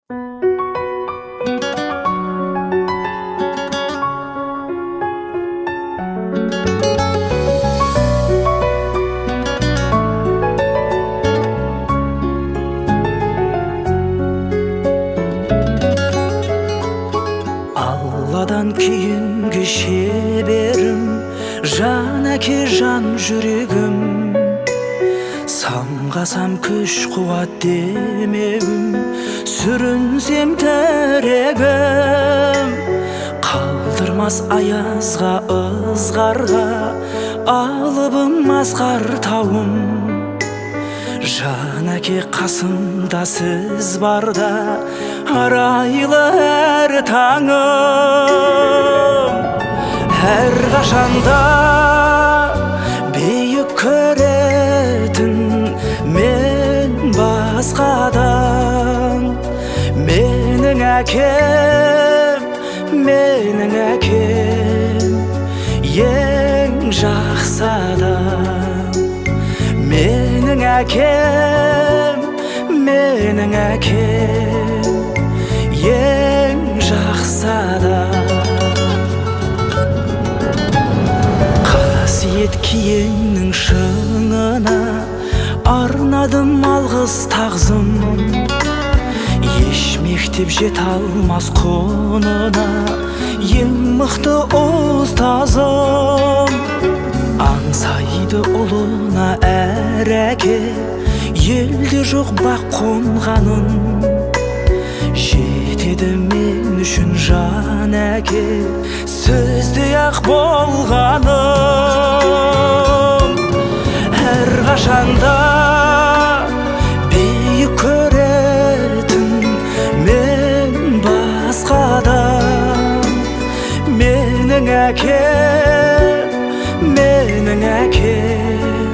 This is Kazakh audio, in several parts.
Алладан кейінгі шеберім, жан әке жан жүрегім. Самғасам күш қуат демеуім, сүрінсем тірегім. Қалдырмас аязға ызғарға, алыбым асқар тауым. Жан әке қасымда сіз барда, арайлы әр таңым. Әр қашанда биік көретін мен басқадан. Менің әкем, менің әкем, ең жақсы адам. Менің әкем, менің әкем, ең жақсы адам. Қасиет киеңнің шыңына арнадым алғыс тағзым. Еш мектеп жете алмас құнына ең мықты ұстазым. Аңсайды ұлына әр әке, елде жоқ бақ қонғанын. Жетеді мен үшін жан әке, сіздей ақ болғаным. Әр қашанда биік көретін мен басқадан. Менің әкем, менің әкем,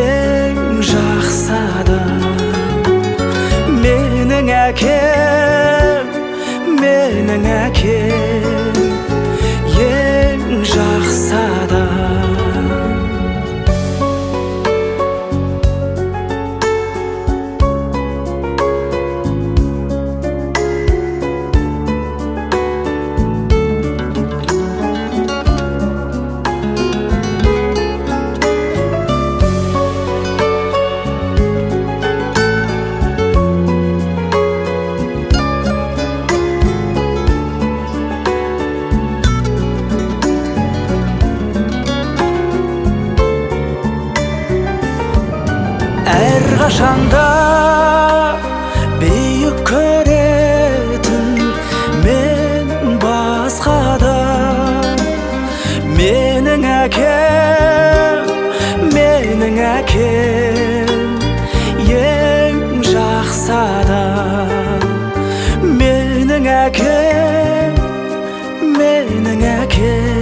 ең жақсы адам. Менің әкем, менің әкем, ең жақсы адам. Әр қашанда биік көретін мен басқадан. Менің әкем, менің әкем, ең жақсы адам. Менің әкем, менің әкем,